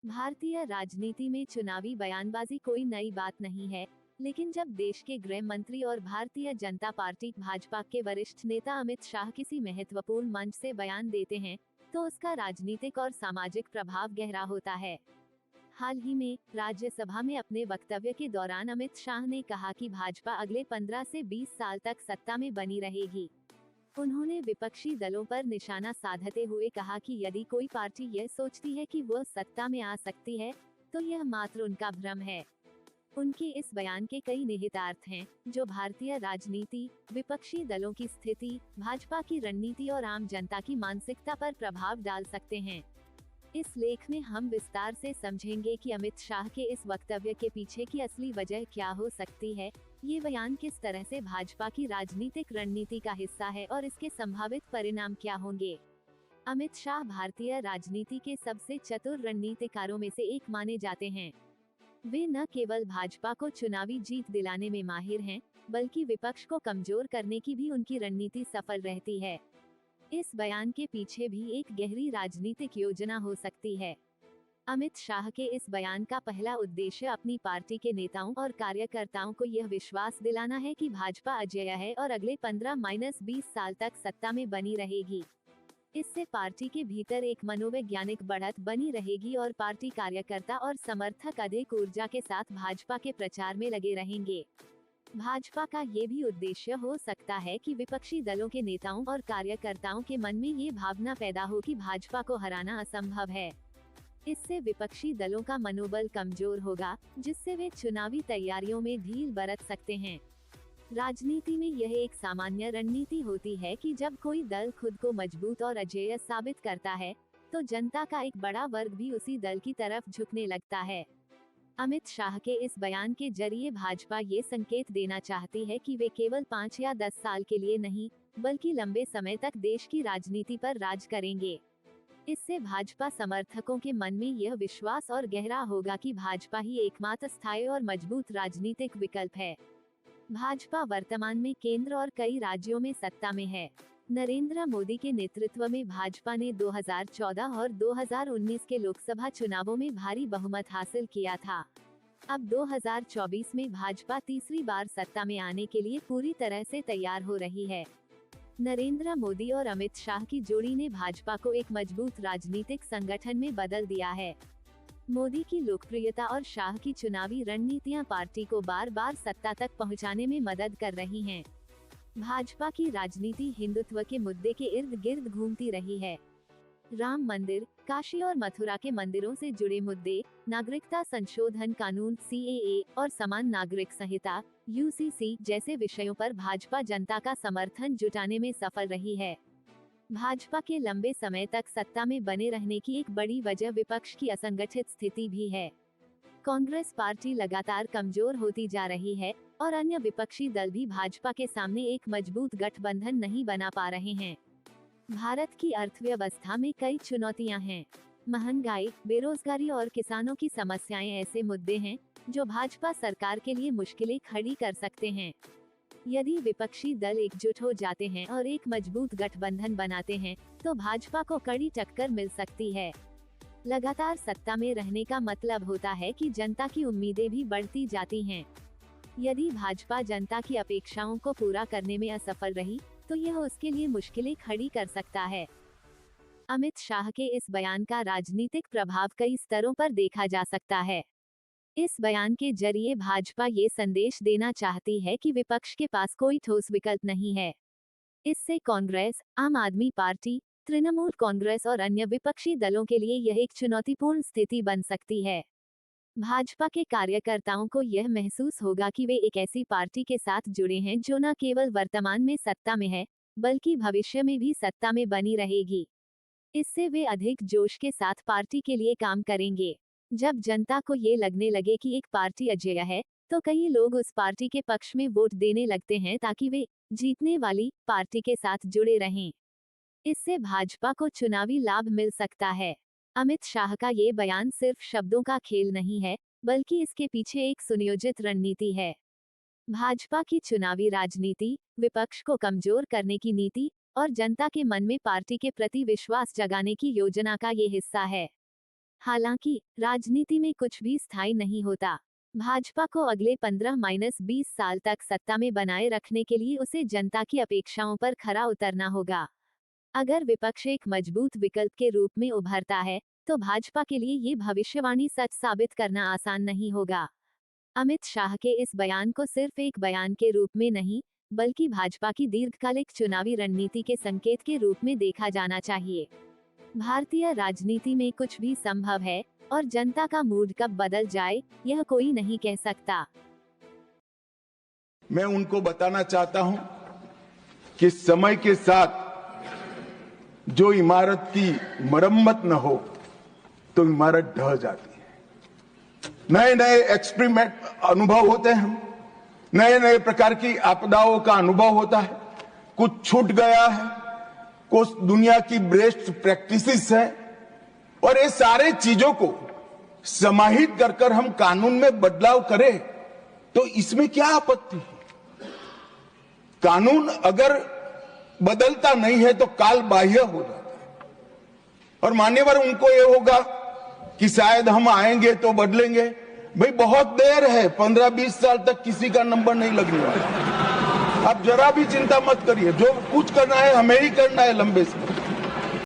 भारतीय राजनीति में चुनावी बयानबाजी कोई नई बात नहीं है, लेकिन जब देश के गृह मंत्री और भारतीय जनता पार्टी भाजपा के वरिष्ठ नेता अमित शाह किसी महत्वपूर्ण मंच से बयान देते हैं, तो उसका राजनीतिक और सामाजिक प्रभाव गहरा होता है। हाल ही में राज्यसभा में अपने वक्तव्य के दौरान अमित शाह ने कहा कि भाजपा अगले 15 से 20 साल तक सत्ता में बनी रहेगी। उन्होंने विपक्षी दलों पर निशाना साधते हुए कहा कि यदि कोई पार्टी यह सोचती है कि वह सत्ता में आ सकती है, तो यह मात्र उनका भ्रम है। उनके इस बयान के कई निहितार्थ हैं, जो भारतीय राजनीति, विपक्षी दलों की स्थिति, भाजपा की रणनीति और आम जनता की मानसिकता पर प्रभाव डाल सकते हैं। इस लेख में हम विस्तार से समझेंगे कि अमित शाह के इस वक्तव्य के पीछे की असली वजह क्या हो सकती है, ये बयान किस तरह से भाजपा की राजनीतिक रणनीति का हिस्सा है और इसके संभावित परिणाम क्या होंगे। अमित शाह भारतीय राजनीति के सबसे चतुर रणनीतिकारों में से एक माने जाते हैं। वे न केवल भाजपा को चुनावी जीत दिलाने में माहिर हैं, बल्कि विपक्ष को कमजोर करने की भी उनकी रणनीति सफल रहती है। इस बयान के पीछे भी एक गहरी राजनीतिक योजना हो सकती है। अमित शाह के इस बयान का पहला उद्देश्य अपनी पार्टी के नेताओं और कार्यकर्ताओं को यह विश्वास दिलाना है कि भाजपा अजेय है और अगले 15-20 साल तक सत्ता में बनी रहेगी। इससे पार्टी के भीतर एक मनोवैज्ञानिक बढ़त बनी रहेगी और पार्टी कार्यकर्ता और समर्थक अधिक ऊर्जा के साथ भाजपा के प्रचार में लगे रहेंगे। भाजपा का ये भी उद्देश्य हो सकता है कि विपक्षी दलों के नेताओं और कार्यकर्ताओं के मन में ये भावना पैदा हो कि भाजपा को हराना असंभव है। इससे विपक्षी दलों का मनोबल कमजोर होगा, जिससे वे चुनावी तैयारियों में ढील बरत सकते हैं। राजनीति में यह एक सामान्य रणनीति होती है कि जब कोई दल खुद को मजबूत और अजेय साबित करता है, तो जनता का एक बड़ा वर्ग भी उसी दल की तरफ झुकने लगता है। अमित शाह के इस बयान के जरिए भाजपा ये संकेत देना चाहती है कि वे केवल 5 या 10 साल के लिए नहीं, बल्कि लंबे समय तक देश की राजनीति पर राज करेंगे। इससे भाजपा समर्थकों के मन में यह विश्वास और गहरा होगा कि भाजपा ही एकमात्र स्थायी और मजबूत राजनीतिक विकल्प है। भाजपा वर्तमान में केंद्र और कई राज्यों में सत्ता में है। नरेंद्र मोदी के नेतृत्व में भाजपा ने 2014 और 2019 के लोकसभा चुनावों में भारी बहुमत हासिल किया था। अब 2024 में भाजपा तीसरी बार सत्ता में आने के लिए पूरी तरह से तैयार हो रही है। नरेंद्र मोदी और अमित शाह की जोड़ी ने भाजपा को एक मजबूत राजनीतिक संगठन में बदल दिया है। मोदी की लोकप्रियता और शाह की चुनावी रणनीतियां पार्टी को बार बार सत्ता तक पहुंचाने में मदद कर रही हैं। भाजपा की राजनीति हिंदुत्व के मुद्दे के इर्द गिर्द घूमती रही है। राम मंदिर, काशी और मथुरा के मंदिरों से जुड़े मुद्दे, नागरिकता संशोधन कानून CAA और समान नागरिक संहिता UCC जैसे विषयों पर भाजपा जनता का समर्थन जुटाने में सफल रही है। भाजपा के लंबे समय तक सत्ता में बने रहने की एक बड़ी वजह विपक्ष की असंगठित स्थिति भी है। कांग्रेस पार्टी लगातार कमजोर होती जा रही है और अन्य विपक्षी दल भी भाजपा के सामने एक मजबूत गठबंधन नहीं बना पा रहे हैं। भारत की अर्थव्यवस्था में कई चुनौतियां हैं। महंगाई, बेरोजगारी और किसानों की समस्याएं ऐसे मुद्दे हैं जो भाजपा सरकार के लिए मुश्किलें खड़ी कर सकते हैं। यदि विपक्षी दल एकजुट हो जाते हैं और एक मजबूत गठबंधन बनाते हैं, तो भाजपा को कड़ी टक्कर मिल सकती है। लगातार सत्ता में रहने का मतलब होता है कि जनता की उम्मीदें भी बढ़ती जाती हैं। यदि भाजपा जनता की अपेक्षाओं को पूरा करने में असफल रही, तो यह उसके लिए मुश्किलें खड़ी कर सकता है। अमित शाह के इस बयान का राजनीतिक प्रभाव कई स्तरों पर देखा जा सकता है। इस बयान के जरिए भाजपा ये संदेश देना चाहती है कि विपक्ष के पास कोई ठोस विकल्प नहीं है। इससे कांग्रेस, आम आदमी पार्टी, तृणमूल कांग्रेस और अन्य विपक्षी दलों के लिए यह एक चुनौतीपूर्ण स्थिति बन सकती है। भाजपा के कार्यकर्ताओं को यह महसूस होगा कि वे एक ऐसी पार्टी के साथ जुड़े हैं जो न केवल वर्तमान में सत्ता में है, बल्कि भविष्य में भी सत्ता में बनी रहेगी। इससे वे अधिक जोश के साथ पार्टी के लिए काम करेंगे। जब जनता को ये लगने लगे कि एक पार्टी अजेय है, तो कई लोग उस पार्टी के पक्ष में वोट देने लगते हैं ताकि वे जीतने वाली पार्टी के साथ जुड़े रहें। इससे भाजपा को चुनावी लाभ मिल सकता है। अमित शाह का ये बयान सिर्फ शब्दों का खेल नहीं है, बल्कि इसके पीछे एक सुनियोजित रणनीति है। भाजपा की चुनावी राजनीति, विपक्ष को कमजोर करने की नीति और जनता के मन में पार्टी के प्रति विश्वास जगाने की योजना का ये हिस्सा है। हालांकि राजनीति में कुछ भी स्थायी नहीं होता। भाजपा को अगले 15-20 साल तक सत्ता में बनाए रखने के लिए उसे जनता की अपेक्षाओं पर खरा उतरना होगा। अगर विपक्ष एक मजबूत विकल्प के रूप में उभरता है, तो भाजपा के लिए ये भविष्यवाणी सच साबित करना आसान नहीं होगा। अमित शाह के इस बयान को सिर्फ एक बयान के रूप में नहीं, बल्कि भाजपा की दीर्घकालिक चुनावी रणनीति के संकेत के रूप में देखा जाना चाहिए। भारतीय राजनीति में कुछ भी संभव है, और जनता का मूड कब बदल जाए, यह कोई नहीं कह सकता। मैं उनको बताना चाहता हूं कि समय के साथ जो इमारत की मरम्मत न हो तो इमारत ढह जाती है। नए नए एक्सपेरिमेंट अनुभव होते हैं, नए नए प्रकार की आपदाओं का अनुभव होता है। कुछ छूट गया है, कुछ दुनिया की बेस्ट प्रैक्टिसेस है, और ये सारे चीजों को समाहित कर हम कानून में बदलाव करें तो इसमें क्या आपत्ति है? कानून अगर बदलता नहीं है तो काल बाह्य हो जाता है, और मान्यवर उनको ये होगा कि शायद हम आएंगे तो बदलेंगे। भाई बहुत देर है, 15-20 साल तक किसी का नंबर नहीं लगने वाला। आप जरा भी चिंता मत करिए, जो कुछ करना है हमें ही करना है लंबे समय।